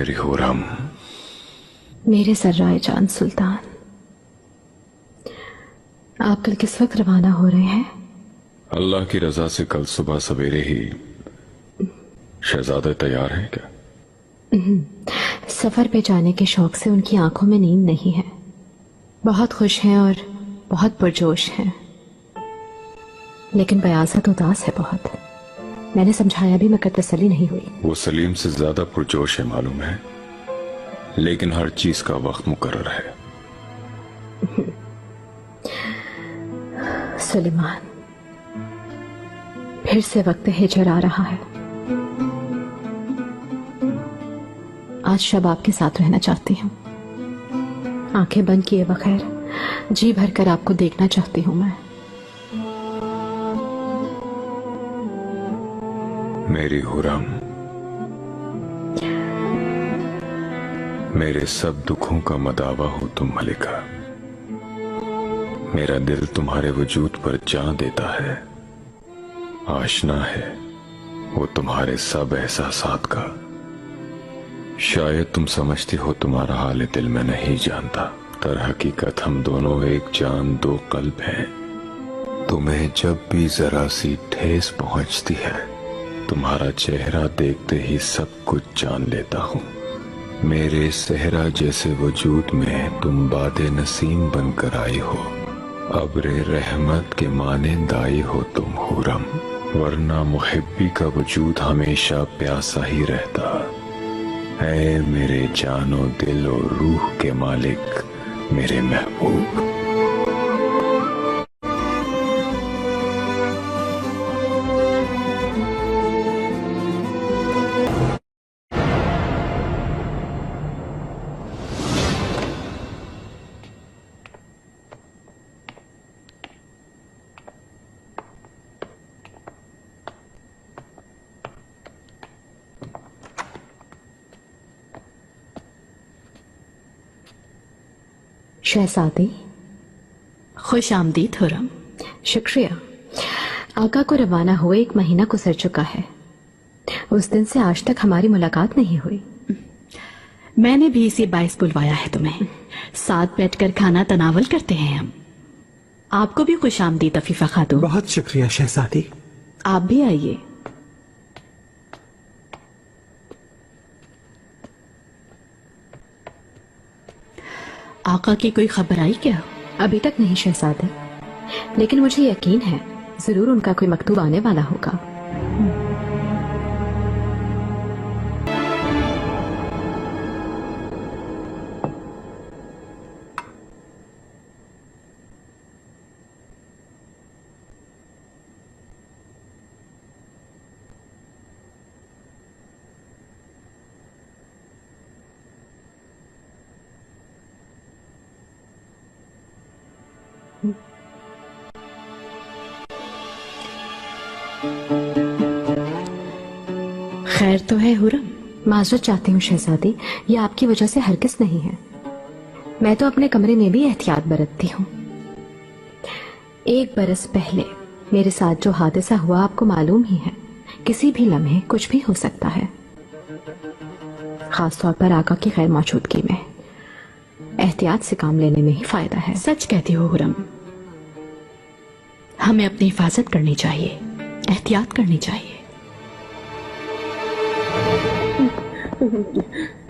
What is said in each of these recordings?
मेरी हुरम। मेरे सर्राय जान सुल्तान, आप कल किस वक्त रवाना हो रहे हैं? अल्लाह की रजा से कल सुबह सवेरे ही। शहजादे तैयार हैं क्या? सफर पे जाने के शौक से उनकी आंखों में नींद नहीं है। बहुत खुश हैं और बहुत पुरजोश हैं, लेकिन बयासत उदास है बहुत। मैंने समझाया भी मगर तसल्ली नहीं हुई। वो सलीम से ज्यादा पुरजोश है मालूम है, लेकिन हर चीज का वक्त मुकर्रर है। सुलेमान, फिर से वक्त हिजर आ रहा है। आज शब आपके साथ रहना चाहती हूँ। आंखें बंद किए बगैर जी भरकर आपको देखना चाहती हूँ मैं। मेरी हुरम, मेरे सब दुखों का मदावा हो तुम मलिका। मेरा दिल तुम्हारे वजूद पर जान देता है, आशना है वो तुम्हारे सब एहसासात का। शायद तुम समझती हो तुम्हारा हाल दिल में नहीं जानता, तर हकीकत हम दोनों एक जान दो कल्ब हैं। तुम्हें जब भी जरा सी ठेस पहुंचती है, तुम्हारा चेहरा देखते ही सब कुछ जान लेता हूँ। मेरे सहरा जैसे वजूद में तुम बादे नसीम बनकर आई हो, अब्रे रहमत के मानेंद आई हो तुम हुरम। वरना मुहिब्बी का वजूद हमेशा प्यासा ही रहता। ऐ मेरे जानो दिल और रूह के मालिक, मेरे महबूब। शहजादी, खुश आमदीद हुरम। शुक्रिया। आका को रवाना हुए 1 महीना गुजर चुका है। उस दिन से आज तक हमारी मुलाकात नहीं हुई। मैंने भी इसी बाइस बुलवाया है तुम्हें। साथ बैठकर खाना तनावल करते हैं हम। आपको भी खुश आमदीद अफीफा खातून। बहुत शुक्रिया शहजादी। आप भी आइए। आका की कोई खबर आई क्या? अभी तक नहीं शहजादी, लेकिन मुझे यकीन है जरूर उनका कोई मकतूब आने वाला होगा। खैर तो है हुरम? माजरत चाहती हूँ शहजादी, ये आपकी वजह से हरगिज नहीं है। मैं तो अपने कमरे में भी एहतियात बरतती हूँ। 1 बरस पहले मेरे साथ जो हादसा हुआ आपको मालूम ही है। किसी भी लम्हे कुछ भी हो सकता है, खास तौर पर आका की गैर मौजूदगी में। एहतियात से काम लेने में ही फायदा है। सच कहती हो हुरम, हमें अपनी हिफाजत करनी चाहिए, एहतियात करनी चाहिए।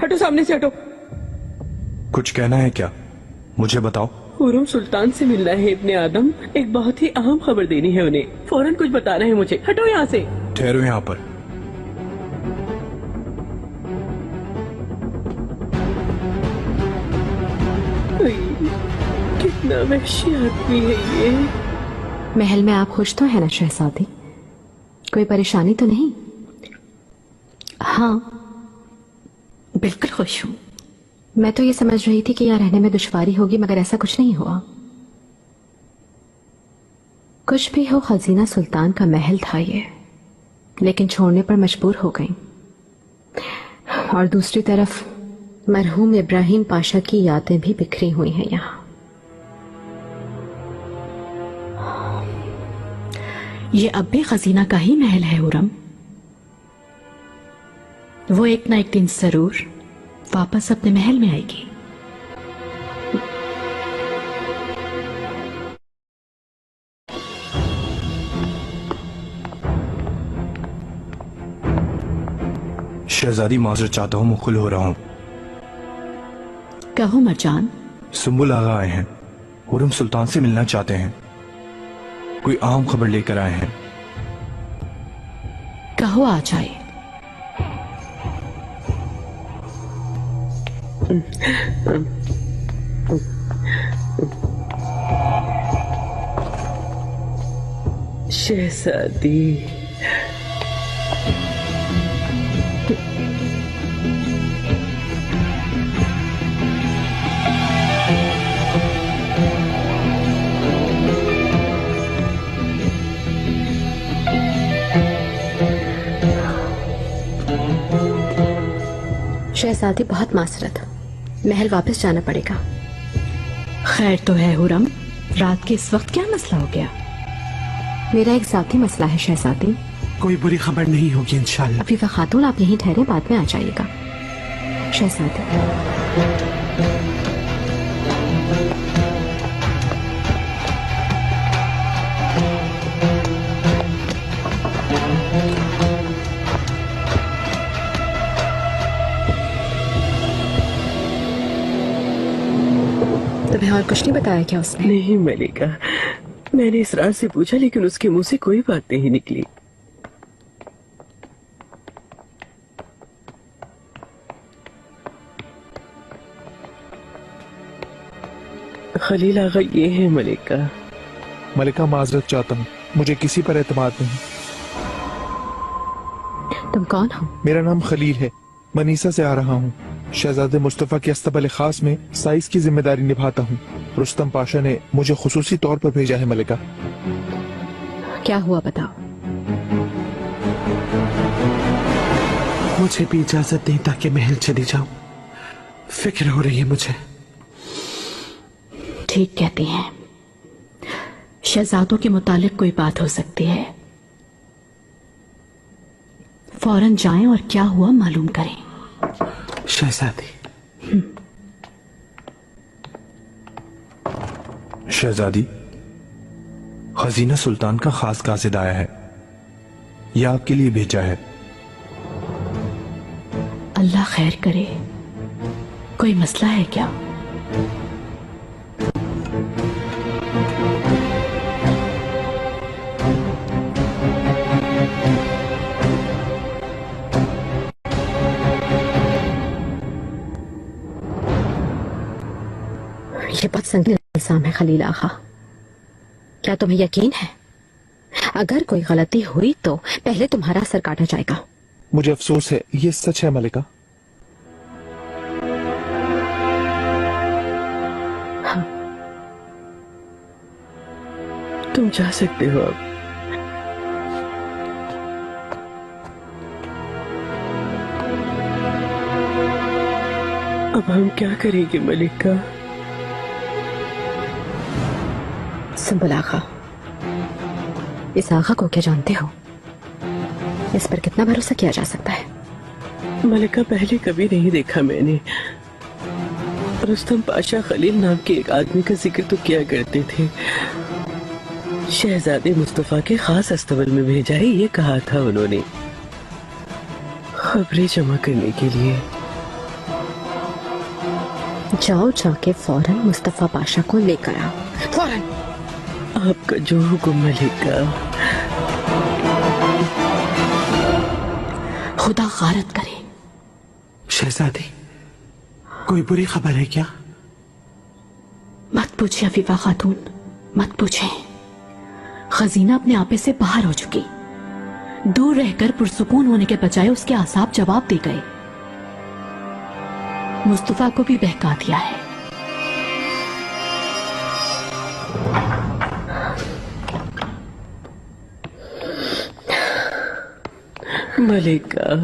हटो, सामने से हटो। कुछ कहना है क्या? मुझे बताओ। हुरम सुल्तान से मिलना है इब्ने आदम। एक बहुत ही अहम खबर देनी है उन्हें। फौरन कुछ बता रहे हैं मुझे। हटो यहाँ से। ठहरो यहाँ पर। कितना वहशी आदमी है ये। महल में आप खुश तो है ना शहजादी? कोई परेशानी तो नहीं? हाँ, बिल्कुल खुश हूँ। मैं तो ये समझ रही थी कि यहाँ रहने में दुश्वारी होगी, मगर ऐसा कुछ नहीं हुआ। कुछ भी हो, खजीना सुल्तान का महल था ये, लेकिन छोड़ने पर मजबूर हो गई। और दूसरी तरफ मरहूम इब्राहिम पाशा की यादें भी बिखरी हुई हैं यहाँ। ये अब भी खजीना का ही महल है हुरम। वो एक ना एक दिन जरूर वापस अपने महल में आएगी। शहजादी माजरत चाहता हूँ, मुखल हो रहा हूँ। कहो मरजान। सुम्बुल आगा आए हैं, हुरम सुल्तान से मिलना चाहते हैं। कोई अहम खबर लेकर आए हैं। कहो आ जाए। शहजादी, शहजादी बहुत मासरत, महल वापस जाना पड़ेगा। खैर तो है हुरम, रात के इस वक्त क्या मसला हो गया? मेरा एक जाती मसला है शहजादी। कोई बुरी खबर नहीं होगी इंशाल्लाह। अफीफा खातून, आप यहीं ठहरे, बाद में आ जाइएगा। शहजादी, तुम्हें और कुछ नहीं बताया क्या उसने? नहीं मलिका, मैंने इसरार से पूछा लेकिन उसके मुंह से कोई बात नहीं निकली। खलील आगा ये है मलिका। मलिका माजरत चाहता हूँ, मुझे किसी पर एतमाद नहीं। तुम कौन हो? मेरा नाम खलील है, मनीसा से आ रहा हूँ। शहजादे मुस्तफा के अस्तबल खास में साइज की जिम्मेदारी निभाता हूँ। रुस्तम पाशा ने मुझे खुसूसी तौर पर भेजा है मलिका। क्या हुआ बताओ। मुझे भी इजाजत दें ताकि महल चली जाऊं। फिक्र हो रही है मुझे। ठीक कहती हैं, शहजादों के मुतालिक कोई बात हो सकती है। फौरन जाएं और क्या हुआ मालूम करें। शहजादी। शहजादी, खजीना सुल्तान का खास कासिद आया है, यह आपके लिए भेजा है। अल्लाह खैर करे। कोई मसला है क्या? ये बहुत संगीन इल्जाम है खलील आगा। क्या तुम्हें यकीन है अगर कोई गलती हुई तो पहले तुम्हारा सर काटा जाएगा? मुझे अफसोस है, ये सच है मलिका। हाँ। तुम जा सकते हो अब। अब हम क्या करेंगे मलिका? सुम्बुल आगा, इस आगा को क्या जानते हो? इस पर कितना भरोसा किया जा सकता है? मलिका, पहले कभी नहीं देखा मैंने। रुस्तम पाशा खलील नाम के एक आदमी का जिक्र तो किया करते थे। शहजादे मुस्तफा के खास अस्तबल में भेजा है, ये कहा था उन्होंने, खबरें जमा करने के लिए। जाओ, जाके फौरन मुस्तफा पाशा को लेकर आओ, फौरन। आपका जो हुक्म मलिका। खुदा गारत करे। शहजादी, कोई बुरी खबर है क्या? मत पूछिए अफीफा खातून, मत पूछे। खजीना अपने आपे से बाहर हो चुकी। दूर रहकर पुरसुकून होने के बजाय उसके आसाब जवाब दे गए। मुस्तफा को भी बहका दिया है। मलिका।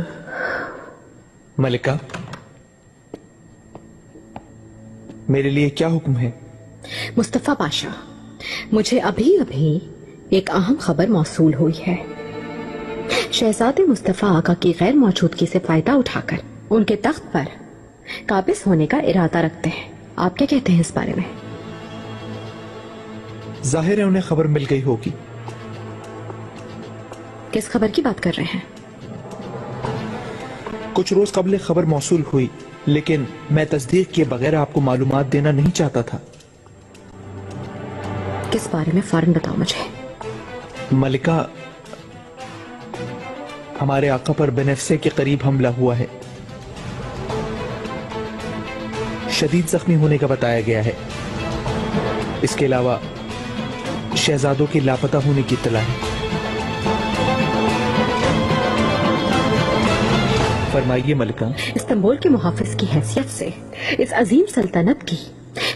मलिका, मेरे लिए क्या हुक्म है? मुस्तफा पाशा, मुझे अभी अभी एक अहम खबर मौसूल हुई है। शहजादे मुस्तफा आका की गैर मौजूदगी से फायदा उठाकर उनके तख्त पर काबिज होने का इरादा रखते हैं। आप क्या कहते हैं इस बारे में? जाहिर है उन्हें खबर मिल गई होगी। किस खबर की बात कर रहे हैं? कुछ रोज कबल खबर मौसूल हुई, लेकिन मैं तस्दीक किए बगैर आपको मालूमात देना नहीं चाहता था। किस बारे में फौरन बताओ मुझे। मलिका, हमारे आका पर बेनफ्से के करीब हमला हुआ है। शदीद जख्मी होने का बताया गया है। इसके अलावा शहजादों के लापता होने की इत्तला है। फरमाइए मलिका। इस्तांबुल के मुहाफिज की हैसियत से इस अजीम सल्तनत की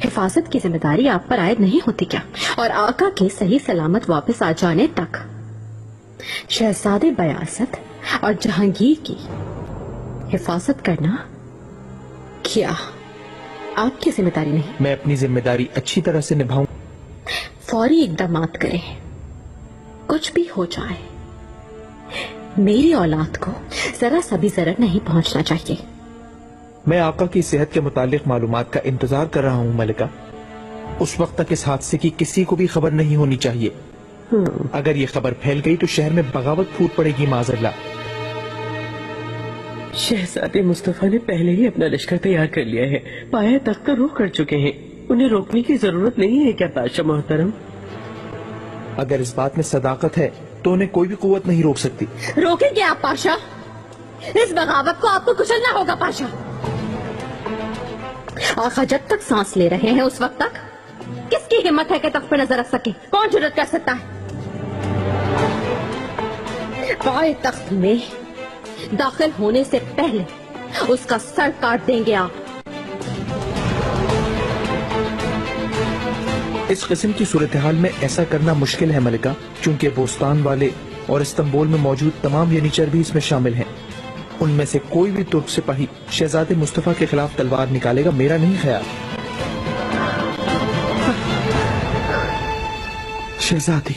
हिफाजत की जिम्मेदारी आप पर आयद नहीं होती क्या? और आका के सही सलामत वापस आ जाने तक शहजादे बयासत और जहांगीर की हिफाजत करना क्या आपकी जिम्मेदारी नहीं? मैं अपनी जिम्मेदारी अच्छी तरह से निभाऊं। फौरी इकदामात करें। कुछ भी हो जाए, मेरी औलाद को जरा सा भी जरर नहीं पहुंचना चाहिए। मैं आका की सेहत के मुतालिक मालूमात का इंतजार कर रहा हूँ मलिका। उस वक्त तक इस हादसे की किसी को भी खबर नहीं होनी चाहिए। अगर ये खबर फैल गई तो शहर में बगावत फूट पड़ेगी माजल्ला। शहजादे मुस्तफा ने पहले ही अपना लश्कर तैयार कर लिया है। पाया तख्त का रुख कर चुके हैं। उन्हें रोकने की जरूरत नहीं है क्या पाशा मोहतरम? अगर इस बात में सदाकत है तो उन्हें कोई भी कुव्वत नहीं रोक सकती। रोकेंगे आप पाशा? इस बगावत को आपको कुचलना होगा पाशा। आका जब तक सांस ले रहे हैं उस वक्त तक किसकी हिम्मत है कि तख्त पर नजर रख सके? कौन जुर्रत कर सकता है? पाए तख्त में दाखिल होने से पहले उसका सर काट देंगे आप। इस किस्म की सूरत हाल में ऐसा करना मुश्किल है मलिका, क्योंकि बोस्तान वाले और इस्तांबुल में मौजूद तमाम यनीचर भी इसमें शामिल हैं। उनमें से कोई भी तुर्क सिपाही शहजादे मुस्तफा के खिलाफ तलवार निकालेगा, मेरा नहीं ख्याल। शहजादी,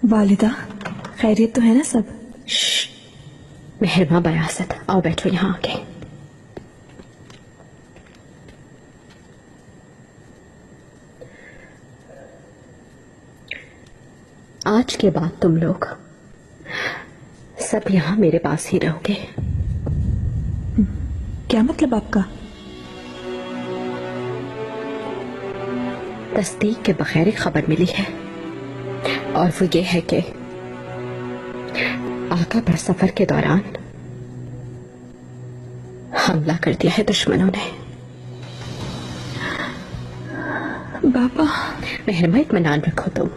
वालिदा, खैरियत तो है ना सब? मेहरमा बयासत, आओ बैठो यहाँ आके। आज के बाद तुम लोग सब यहाँ मेरे पास ही रहोगे। क्या मतलब आपका? तस्दीक के बगैर एक खबर मिली है, और वो ये है कि आका पर सफर के दौरान हमला कर दिया है दुश्मनों ने। बाबा, मेहरमा इत्मीनान रखो तुम।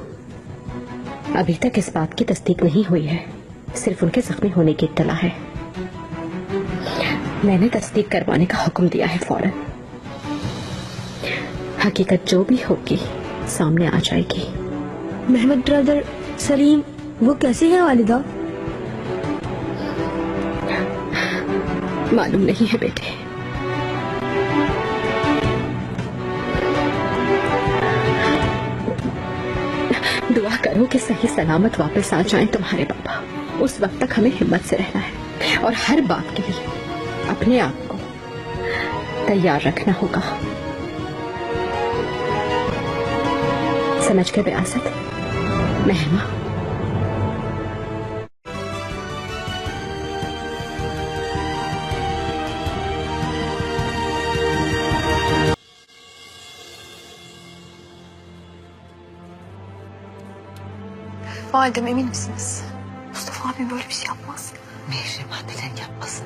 अभी तक इस बात की तस्दीक नहीं हुई है, सिर्फ उनके जख्मी होने की इत्तला है। मैंने तस्दीक करवाने का हुक्म दिया है फौरन। हकीकत जो भी होगी सामने आ जाएगी। महमद ब्रदर सलीम वो कैसे है वालिदा? मालूम नहीं है बेटे। दुआ करो कि सही सलामत वापस आ जाएं तुम्हारे पापा। उस वक्त तक हमें हिम्मत से रहना है और हर बात के लिए अपने आप को तैयार रखना होगा। समझ गए बयासत? Mehrama, Validem emin misiniz? Mustafa abi böyle bir şey yapmaz. Mihrimah neden yapmasın?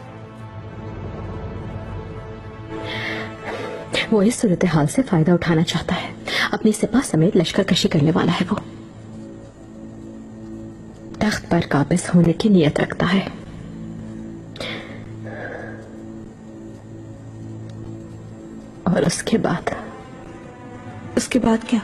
वो इस सूरत हाल से फायदा उठाना चाहता है। अपनी सिपा समेत लश्कर कशी करने वाला है वो। तख्त पर काबिज होने की नीयत रखता है। और उसके बाद क्या?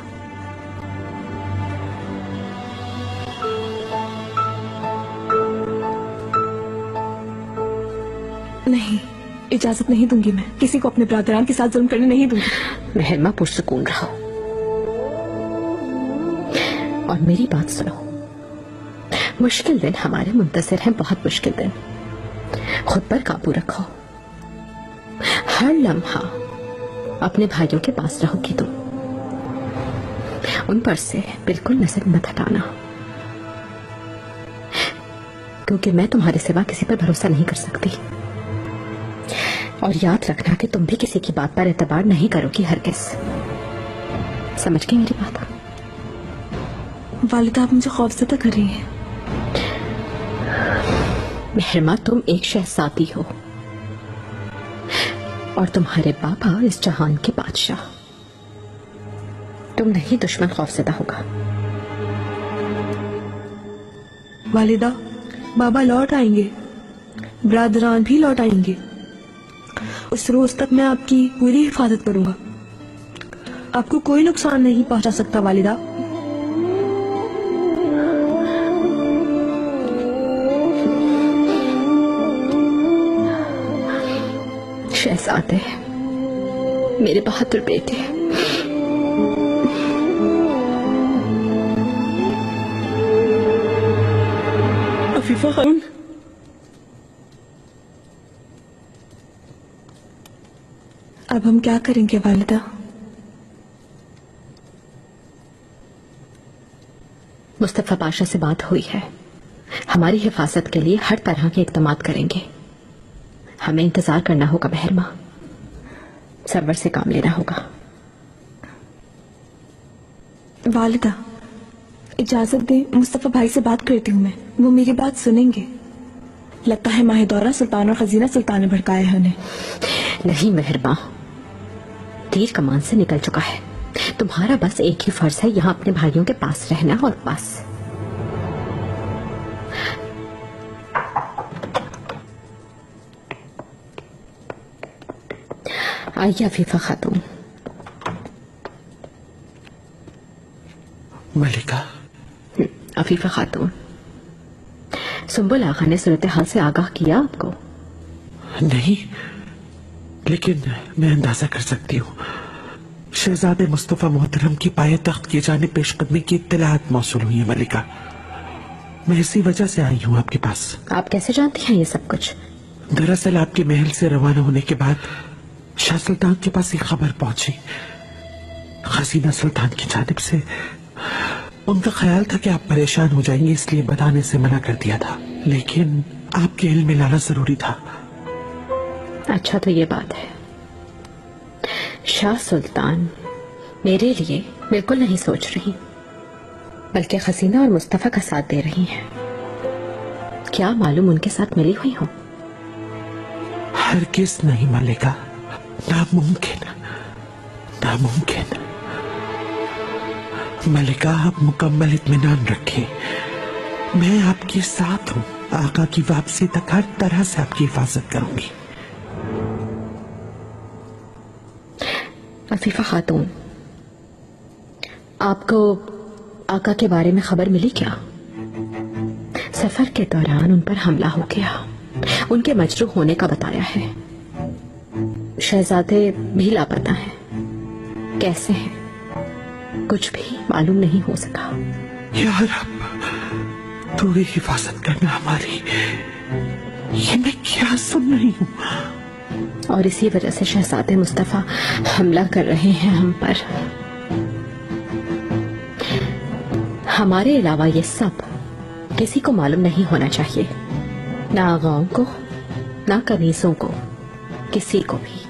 नहीं, इजाजत नहीं दूंगी, मैं किसी को अपने बरादरान के साथ जुल्म करने नहीं दूंगी। महरमा पुरसुकून रहो और मेरी बात सुनो। मुश्किल दिन हमारे मुंतजर हैं, बहुत मुश्किल दिन। खुद पर काबू रखो। हर लम्हा अपने भाइयों के पास रहोगी तुम। उन पर से बिल्कुल नजर मत हटाना, क्योंकि मैं तुम्हारे सिवा किसी पर भरोसा नहीं कर सकती। और याद रखना कि तुम भी किसी की बात पर एतबार नहीं करोगी हरगिज़। समझ गई मेरी बात? वालिदा, आप मुझे खौफज़दा कर रही हैं। महरमा, तुम एक शहजादी हो और तुम्हारे बाबा इस जहान के बादशाह। तुम नहीं दुश्मन खौफज़दा होगा। वालिदा, बाबा लौट आएंगे, बरादरान भी लौट आएंगे। उस रोज तक मैं आपकी पूरी हिफाजत करूंगा। आपको कोई नुकसान नहीं पहुंचा सकता वालिदा। शहजादे, मेरे बहादुर बेटे, अफीफा खातून, अब हम क्या करेंगे वालिदा? मुस्तफा पाशा से बात हुई है। हमारी हिफाजत के लिए हर तरह के इक़दाम करेंगे। हमें इंतजार करना होगा महरमा, सब्र से काम लेना होगा। वालिदा, इजाजत दें, मुस्तफा भाई से बात करती हूँ मैं, वो मेरी बात सुनेंगे। लगता है माहिदौरा सुल्तान और खजीना सुल्तान ने भड़काया है उन्हें। नहीं महरमा, तीर कमान से निकल चुका है। तुम्हारा बस एक ही फर्ज है, यहाँ अपने भाइयों के पास रहना और बस। आइए अफीफा खातून। मलिका। अफीफा खातून, सुंबुल आगा ने सूरत हाल से आगाह किया आपको? नहीं, लेकिन मैं अंदाजा कर सकती हूँ। शहजादे मुस्तफा मोहतरम की पाए तख्त की जाने पेशकदमी की इत्तलात मौसूल हुई है मलिका। मैं इसी वजह से आई हूँ आपके पास। आप कैसे जानती हैं ये सब कुछ? दरअसल आपके महल से रवाना होने के बाद शाह सुल्तान के पास एक खबर पहुंची। खजीना सुल्तान की जानिब से उनका ख्याल था कि आप परेशान हो जाएंगे, इसलिए बताने से मना कर दिया था, लेकिन आपके इल्म में लाना जरूरी था। अच्छा, तो ये बात है। शाह सुल्तान मेरे लिए बिल्कुल नहीं सोच रही, बल्कि खजीना और मुस्तफा का साथ दे रही हैं। क्या मालूम उनके साथ मिली हुई हो? हरगिज़ नहीं मलिका, नामुमकिन, नामुमकिन। मलिका, आप मुकम्मल इत्मीनान रखें, मैं आपके साथ हूँ। आका की वापसी तक हर तरह से आपकी हिफाजत करूंगी। अफीफा खातून, आपको आका के बारे में खबर मिली क्या? सफर के दौरान उन पर हमला हो गया, उनके मजरूह होने का बताया है। शहजादे भी लापता हैं। कैसे हैं कुछ भी मालूम नहीं हो सका। या रब, तू ही हिफाजत करना हमारी। ये मैं क्या सुन रही हूँ? और इसी वजह से शहजादे मुस्तफा हमला कर रहे हैं हम पर। हमारे अलावा ये सब किसी को मालूम नहीं होना चाहिए, ना आगाओं को, ना कनीसों को, किसी को भी।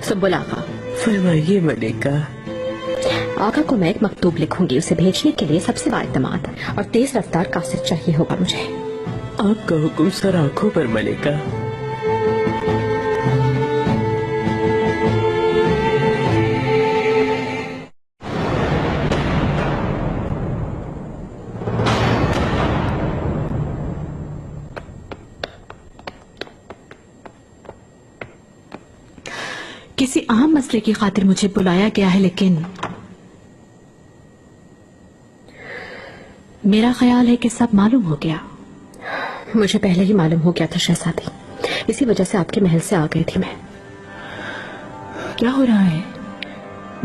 सुंबुल आगा। फरमाइए मलिका। आका को मैं एक मकतूब लिखूंगी, उसे भेजने के लिए सबसे बाएतमाद और तेज रफ्तार कासिद चाहिए होगा मुझे। आपका हुक्म सर आंखों पर मलिका। किसी अहम मसले की खातिर मुझे बुलाया गया है, लेकिन मेरा ख्याल है कि सब मालूम हो गया। मुझे पहले ही मालूम हो गया था शहजादी, इसी वजह से आपके महल से आ गई थी मैं। क्या हो रहा है?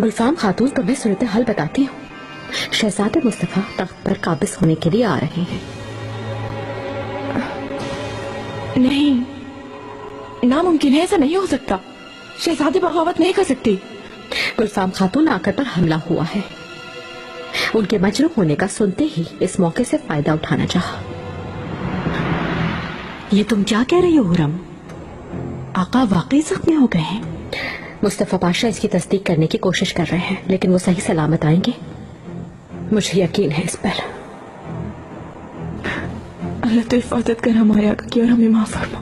गुलफाम खातून, तुम्हें सूरत हाल बताती हूँ। शहजादे मुस्तफा तख्त पर काबिज होने के लिए आ रहे हैं। नहीं, नामुमकिन है, ऐसा नहीं हो सकता। शहजादी बगावत नहीं कर सकती। गुलफाम खातून आकर पर हमला हुआ है। उनके मजरूह होने का सुनते ही इस मौके से फायदा उठाना चाहा। ये तुम क्या कह रही हो हुरम? आका वाकई जख्मी हो गए हैं? मुस्तफा पाशा इसकी तस्दीक करने की कोशिश कर रहे हैं, लेकिन वो सही सलामत आएंगे, मुझे यकीन है इस पर। अल्लाह तो हिफाजत कर हमारे आका की और हमें माफ फरमा।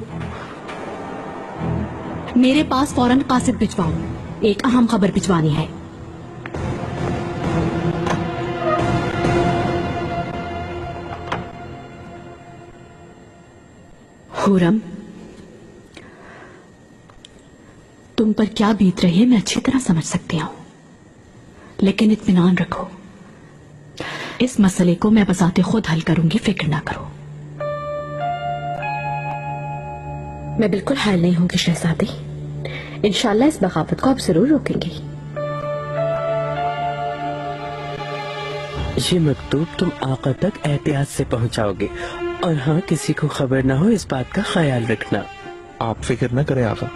मेरे पास फौरन कासिद भिजवाओ, एक अहम खबर भिजवानी है। हुरम, तुम पर क्या बीत रही है मैं अच्छी तरह समझ सकती हूं, लेकिन इत्मीनान रखो, इस मसले को मैं बजाते खुद हल करूंगी, फिक्र ना करो। मैं बिल्कुल हायल नहीं होंगी शहजादी। इंशाल्लाह इस बगावत को आप जरूर रोकेंगी। ये मकतूब तुम आका तक एहतियात से पहुंचाओगे, और हाँ, किसी को खबर ना हो इस बात का ख्याल रखना। आप फिक्र न करें आका।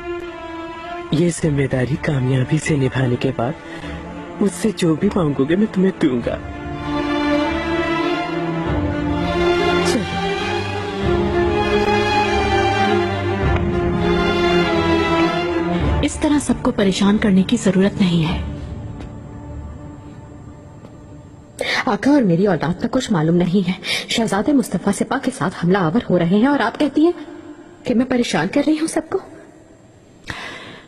ये जिम्मेदारी कामयाबी से निभाने के बाद मुझसे जो भी मांगोगे मैं तुम्हें दूंगा। इस तरह सबको परेशान करने की जरूरत नहीं है। आका और मेरी औलाद का कुछ मालूम नहीं है। शहजादे मुस्तफा सिपा के साथ हमला आवर हो रहे हैं और आप कहती हैं कि मैं परेशान कर रही हूँ सबको।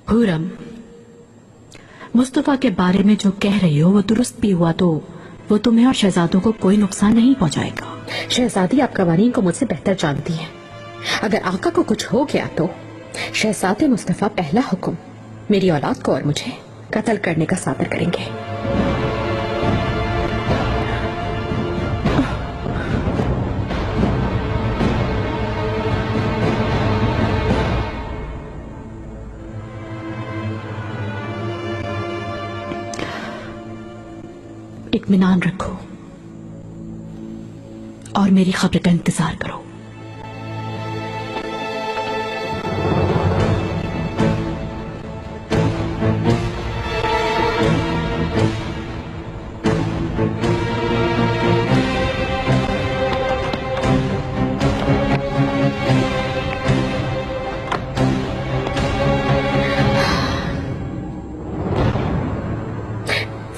हुरम, मुस्तफा के बारे में जो कह रही हो वो दुरुस्त भी हुआ तो वो तुम्हें और शहजादों को कोई नुकसान नहीं पहुंचाएगा। शहजादी, आप कवानीन को मुझसे बेहतर जानती हैं। अगर आका को कुछ हो गया तो शहजादे मुस्तफा पहला हुक्म मेरी औलाद को और मुझे कत्ल करने का सादर करेंगे। इत्मीनान रखो और मेरी खबर का इंतजार करो।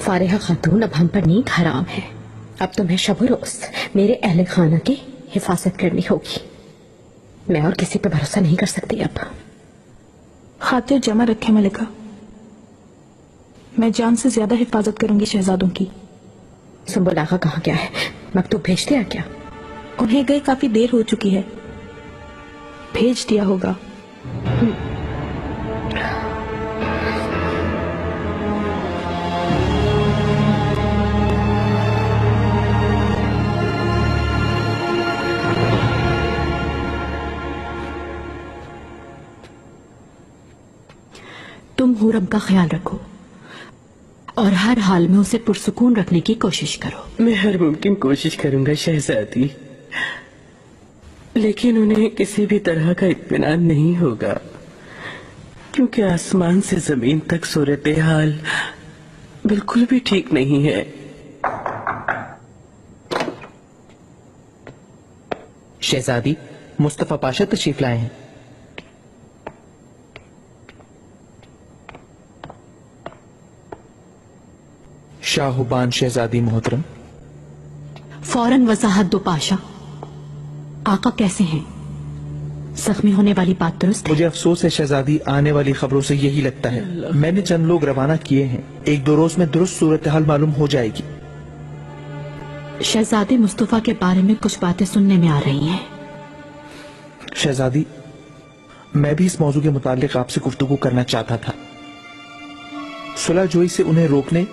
फारिहा खातून, अब हम पर नींद हराम है। अब तुम्हें शब रोज मेरे अहले खाना की हिफाजत करनी होगी। मैं और किसी पे भरोसा नहीं कर सकती अब। खातिर जमा रखे मलिका, मैं जान से ज्यादा हिफाजत करूंगी शहजादों की। सुंबुल आगा कहाँ गया है? मकतूब भेज दिया क्या? उन्हें गए काफी देर हो चुकी है, भेज दिया होगा। तुम हुरम का ख्याल रखो और हर हाल में उसे पुरसुकून रखने की कोशिश करो। मैं हर मुमकिन कोशिश करूंगा शहजादी, लेकिन उन्हें किसी भी तरह का इत्मीनान नहीं होगा, क्योंकि आसमान से जमीन तक सूरत हाल बिल्कुल भी ठीक नहीं है। शहजादी, मुस्तफा पाशा तशरीफ लाए हैं। शाहबान शहजादी मोहतरम। फौरन वजाहत दो पाशा। आका कैसे हैं? जख्मी होने वाली बात दुरुस्त है? मुझे अफसोस है शहजादी, आने वाली खबरों से यही लगता है। मैंने चंद लोग रवाना किए हैं, 1-2 रोज में दुरुस्त सूरत हाल मालूम हो जाएगी। शहजादे मुस्तफा के बारे में कुछ बातें सुनने में आ रही हैं। शहजादी, मैं भी इस मौजू के मुतालिक आपसे गुफ्तगू करना चाहता था। सुलह जोई से उन्हें रोकने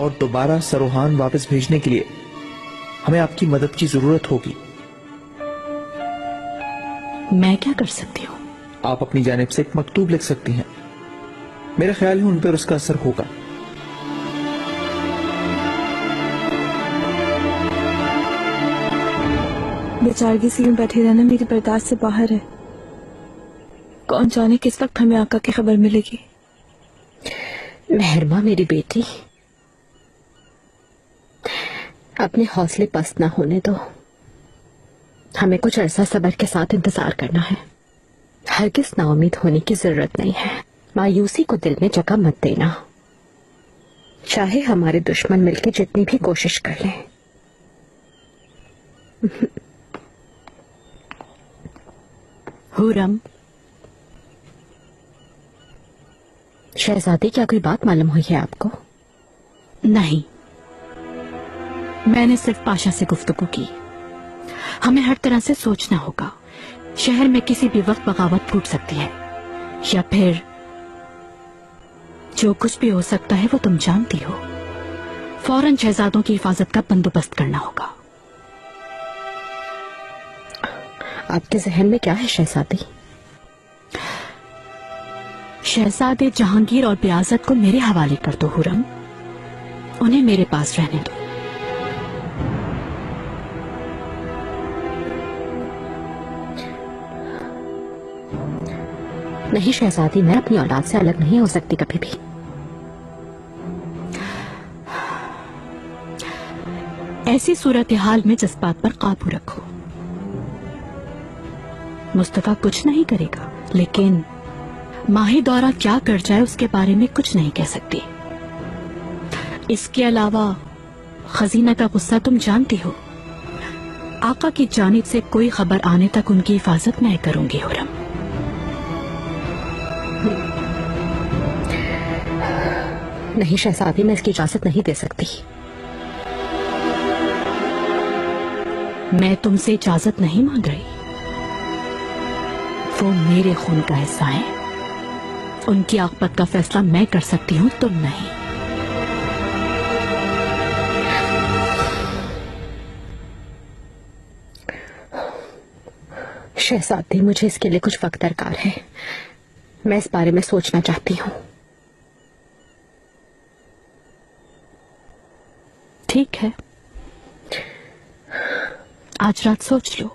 और दोबारा सरोहान वापस भेजने के लिए हमें आपकी मदद की जरूरत होगी। मैं क्या कर सकती हूँ? आप अपनी जानिब से एक मकतूब लिख सकती हैं। मेरा ख्याल है उन पर उसका असर होगा। बेचारगी सी में बैठे रहना मेरी बर्दाश्त से बाहर है। कौन जाने किस वक्त हमें आका की खबर मिलेगी। मेहरमा मेरी बेटी, अपने हौसले पस्त ना होने दो। हमें कुछ अरसा सब्र के साथ इंतजार करना है। हरगिज़ नाउम्मीद होने की जरूरत नहीं है। मायूसी को दिल में जगह मत देना, चाहे हमारे दुश्मन मिलकर जितनी भी कोशिश कर लें। हुरम, शहजादी, क्या कोई बात मालूम हुई है आपको? नहीं, मैंने सिर्फ पाशा से गुफ्तगू की। हमें हर तरह से सोचना होगा। शहर में किसी भी वक्त बगावत फूट सकती है, या फिर जो कुछ भी हो सकता है वो तुम जानती हो। फौरन शहजादों की हिफाजत का बंदोबस्त करना होगा। आपके जहन में क्या है शहजादी? शहजादे जहांगीर और बियाजत को मेरे हवाले कर दो हुरम, उन्हें मेरे पास रहने दो। नहीं शहजादी, मैं अपनी औलाद से अलग नहीं हो सकती कभी भी। ऐसी सूरत हाल में जज्बात पर काबू रखो। मुस्तफा कुछ नहीं करेगा, लेकिन माही दौरा क्या कर जाए उसके बारे में कुछ नहीं कह सकती। इसके अलावा खजीना का गुस्सा तुम जानती हो। आका की जानिब से कोई खबर आने तक उनकी हिफाजत मैं करूंगी हुरम। नहीं शहजादी, मैं इसकी इजाजत नहीं दे सकती। मैं तुमसे इजाजत नहीं मांग रही। वो मेरे खून का हिस्सा है। उनकी आकबत का फैसला मैं कर सकती हूँ, तुम नहीं। शहजादी, मुझे इसके लिए कुछ वक्त दरकार है। मैं इस बारे में सोचना चाहती हूँ। ठीक है, आज रात सोच लो।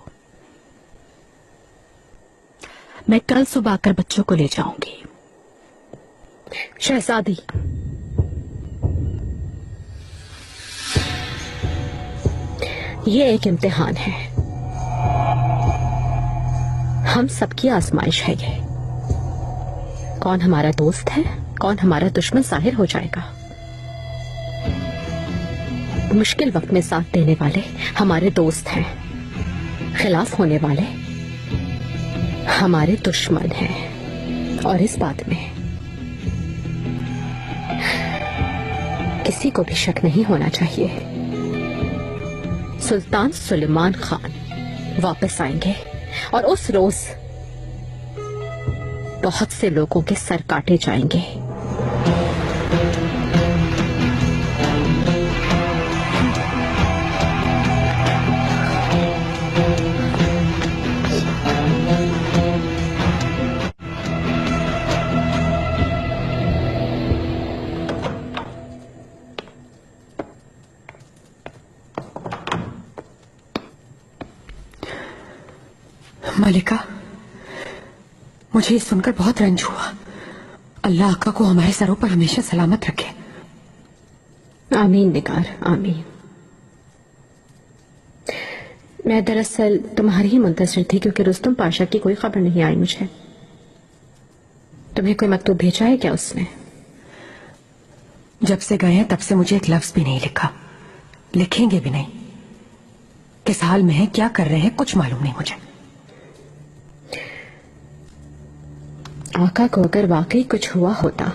मैं कल सुबह आकर बच्चों को ले जाऊंगी। शहजादी, ये एक इम्तिहान है, हम सबकी आजमाइश है ये। कौन हमारा दोस्त है, कौन हमारा दुश्मन जाहिर हो जाएगा। मुश्किल वक्त में साथ देने वाले हमारे दोस्त हैं, खिलाफ होने वाले हमारे दुश्मन हैं। और इस बात में किसी को भी शक नहीं होना चाहिए। सुल्तान सुलेमान खान वापस आएंगे और उस रोज बहुत से लोगों के सर काटे जाएंगे। मलिका, मुझे ये सुनकर बहुत रंज हुआ। अल्लाह आका को हमारे सरों पर हमेशा सलामत रखे। आमीन निगार, आमीन। मैं दरअसल तुम्हारी ही मुंतज़िर थी, क्योंकि रुस्तम पाशा की कोई खबर नहीं आई मुझे। तुम्हें कोई मकतूब भेजा है क्या उसने? जब से गए हैं तब से मुझे एक लफ्ज भी नहीं लिखा, लिखेंगे भी नहीं। किस हाल में है, क्या कर रहे हैं, कुछ मालूम नहीं मुझे। आका को अगर वाकई कुछ हुआ होता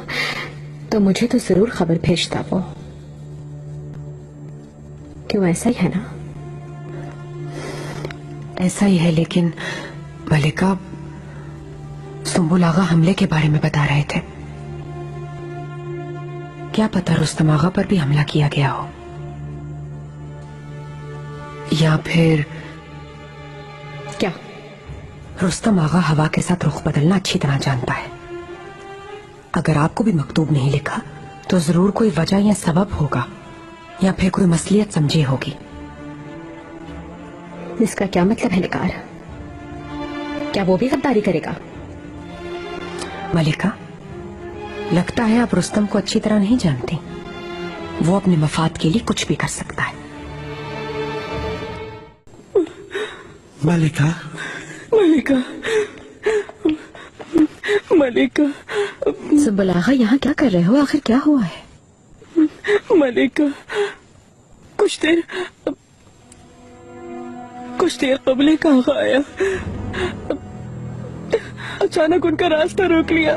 तो मुझे तो जरूर खबर भेजता वो। क्यों, ऐसा ही है ना? ऐसा ही है, लेकिन मलिका, सुंबुल आगा हमले के बारे में बता रहे थे। क्या पता रुस्तम आगा पर भी हमला किया गया हो, या फिर क्या? रुस्तम आगा हवा के साथ रुख बदलना अच्छी तरह जानता है। अगर आपको भी मकतूब नहीं लिखा तो जरूर कोई वजह या सबब होगा, या फिर कोई मसलियत समझी होगी। इसका क्या मतलब है निकार? क्या वो भी गद्दारी करेगा? मलिका, लगता है आप रुस्तम को अच्छी तरह नहीं जानती। वो अपने मफाद के लिए कुछ भी कर सकता है। मलिका, मलिका, मलिका, सुबह आगा यहाँ क्या कर रहे हो? आखिर क्या हुआ है? मलिका, कुछ देर कबल एक आगा आया, अचानक उनका रास्ता रोक लिया,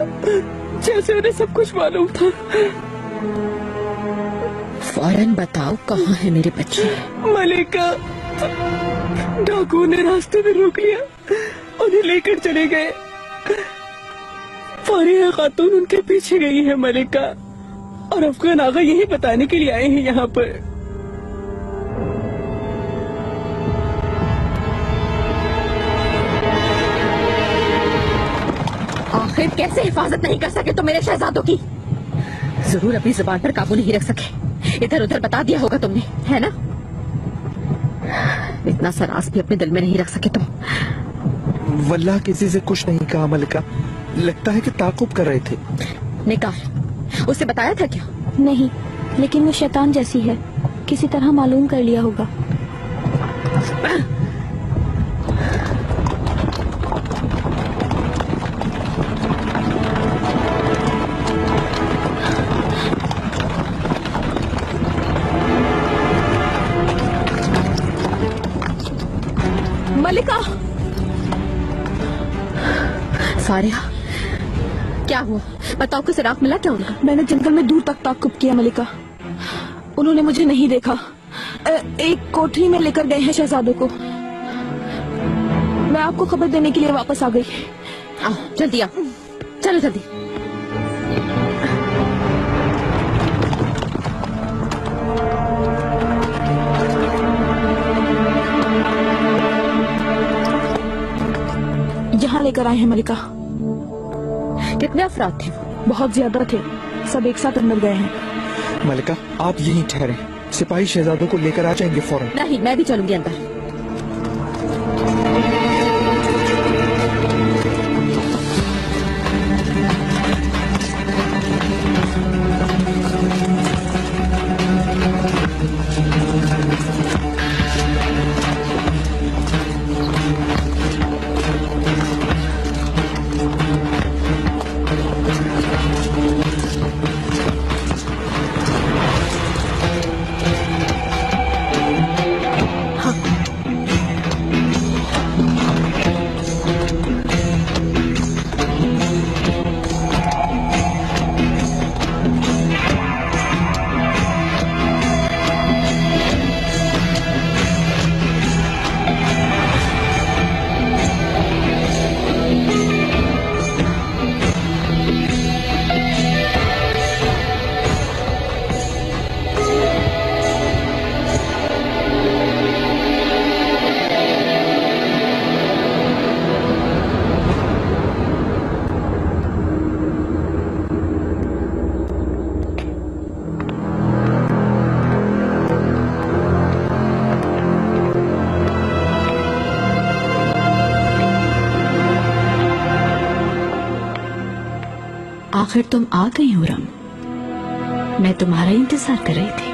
जैसे उन्हें सब कुछ मालूम था। फौरन बताओ कहाँ है मेरे बच्चे? मलिका, डाकुओं ने रास्ते में रोक लिया, उन्हें लेकर चले गए। फारिया खातून उनके पीछे गई है मलिका, और अफगान आगा यही बताने के लिए आए हैं यहाँ पर। आखिर कैसे हिफाजत नहीं कर सके तो मेरे शहजादों की? जरूर अपनी जुबान पर काबू नहीं रख सके। इधर उधर बता दिया होगा तुमने, है ना? इतना सा राज भी अपने दिल में नहीं रख सके तुम। वल्लाह किसी से कुछ नहीं कहा मलिका, लगता है कि ताकुब कर रहे थे। निकाह उसे बताया था क्या? नहीं, लेकिन वो शैतान जैसी है, किसी तरह मालूम कर लिया होगा। मलिका! फारिया, क्या हुआ? बताओ, कुछ राख मिला क्या उनका? मैंने जंगल में दूर तक ताकुब किया मलिका, उन्होंने मुझे नहीं देखा। एक कोठरी में लेकर गए हैं शहजादों को। मैं आपको खबर देने के लिए वापस आ गई। आओ जल्दी आओ, चलो जल्दी। यहाँ लेकर आए हैं मलिका। कितने अफराद थे? बहुत ज्यादा थे, सब एक साथ अंदर गए हैं। मलिका, आप यहीं ठहरे, सिपाही शहजादों को लेकर आ जाएंगे फौरन। नहीं, मैं भी चलूंगी अंदर। आखिर तुम आ गई हुरम, मैं तुम्हारा इंतजार कर रही थी।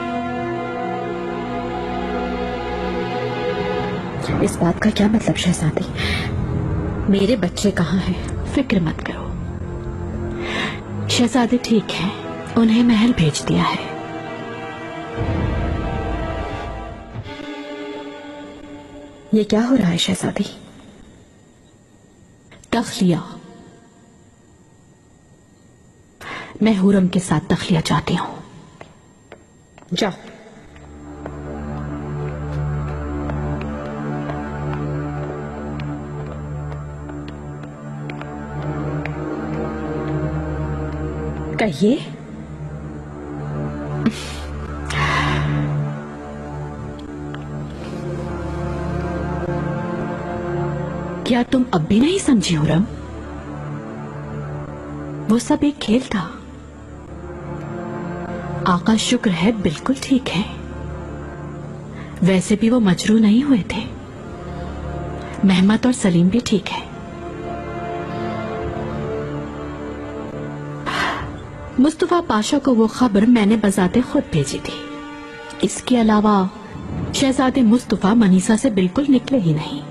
इस बात का क्या मतलब शहजादी? मेरे बच्चे कहाँ हैं? फिक्र मत करो, शहजादे ठीक हैं, उन्हें महल भेज दिया है। ये क्या हो रहा है शहजादी? तखलिया, मैं हुरम के साथ तखलिया चाहती हूँ। जाओ। कहिए। क्या तुम अब भी नहीं समझी हुरम? वो सब एक खेल था। आका शुक्र है बिल्कुल ठीक है। वैसे भी वो मजरू नहीं हुए थे। मेहमत और सलीम भी ठीक है। मुस्तफा पाशा को वो खबर मैंने बजाते खुद भेजी थी। इसके अलावा शहजादे मुस्तफा मनीसा से बिल्कुल निकले ही नहीं।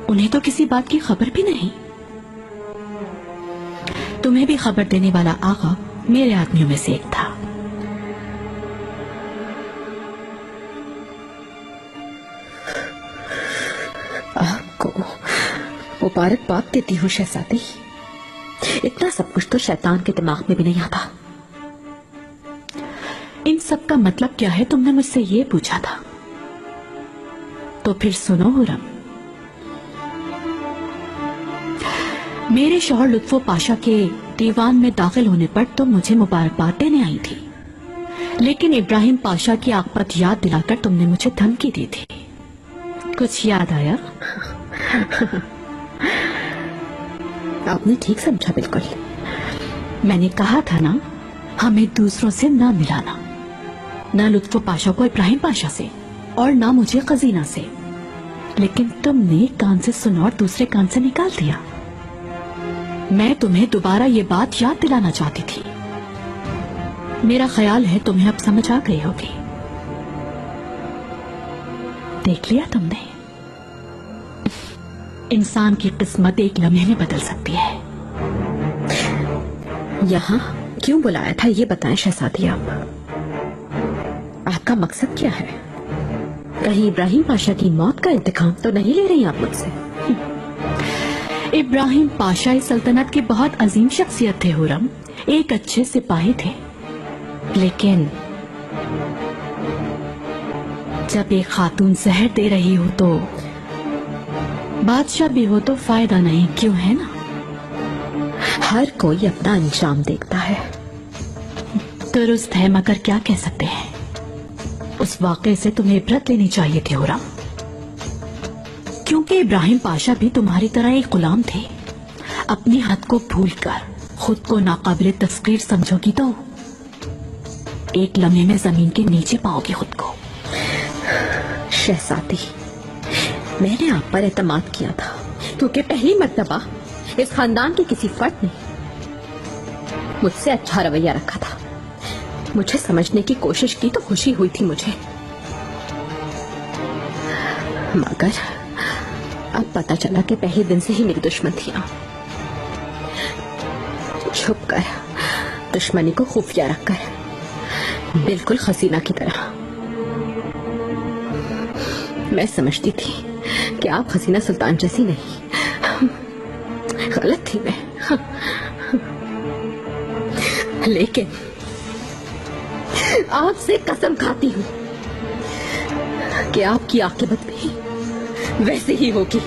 उन्हें तो किसी बात की खबर भी नहीं। तुम्हें भी खबर देने वाला आगा मेरे आदमियों में से एक था। आपको मुबारकबाद देती हूँ शहजादी। इतना सब कुछ तो शैतान के दिमाग में भी नहीं आता। इन सब का मतलब क्या है, तुमने मुझसे ये पूछा था। तो फिर सुनो हुरम, मेरे शौहर लुत्फो पाशा के दीवान में दाखिल होने पर तुम मुझे मुबारकबाद देने आई थी, लेकिन इब्राहिम पाशा की आकबत याद दिलाकर तुमने मुझे धमकी दी थी। कुछ याद आया? आपने ठीक समझा बिल्कुल। मैंने कहा था ना, हमें दूसरों से ना मिलाना, ना लुत्फो पाशा को इब्राहिम पाशा से और ना मुझे खजीना से। लेकिन तुमने कान से सुना और दूसरे कान से निकाल दिया। मैं तुम्हें दोबारा ये बात याद दिलाना चाहती थी। मेरा ख्याल है तुम्हें अब समझ आ गई होगी। देख लिया तुमने, इंसान की किस्मत एक लम्हे में बदल सकती है। यहाँ क्यों बुलाया था ये बताएं शहजादी। आपका मकसद क्या है? कहीं इब्राहिम पाशा की मौत का इंतकाम तो नहीं ले रही आप मुझसे? इब्राहिम पाशा इस सल्तनत के बहुत अजीम शख्सियत थे हुरम, एक अच्छे सिपाही थे। लेकिन जब एक खातून जहर दे रही हो तो बादशाह भी हो तो फायदा नहीं, क्यों है ना? हर कोई अपना अंजाम देखता है। दुरुस्त है, मगर क्या कह सकते हैं। उस वाक़े से तुम्हें इबरत लेनी चाहिए थी हुरम, क्योंकि इब्राहिम पाशा भी तुम्हारी तरह एक गुलाम थे। अपनी हद को भूलकर खुद को नाकाबिल तस्कीर समझोगी तो एक लम्हे में जमीन के नीचे पाओगी खुद को। शहजादी, मैंने आप पर एतमाद किया था क्योंकि पहली मर्तबा इस खानदान के किसी फर्द ने मुझसे अच्छा रवैया रखा था। मुझे समझने की कोशिश की तो खुशी हुई थी मुझे, मगर अब पता चला कि पहले दिन से ही मेरी दुश्मन थी। छुप कर दुश्मनी को खुफिया रखकर, बिल्कुल खजीना की तरह। मैं समझती थी कि आप हसीना सुल्तान जैसी नहीं, गलत थी मैं। लेकिन आपसे कसम खाती हूँ कि आपकी आकिबत भी वैसे ही होगी।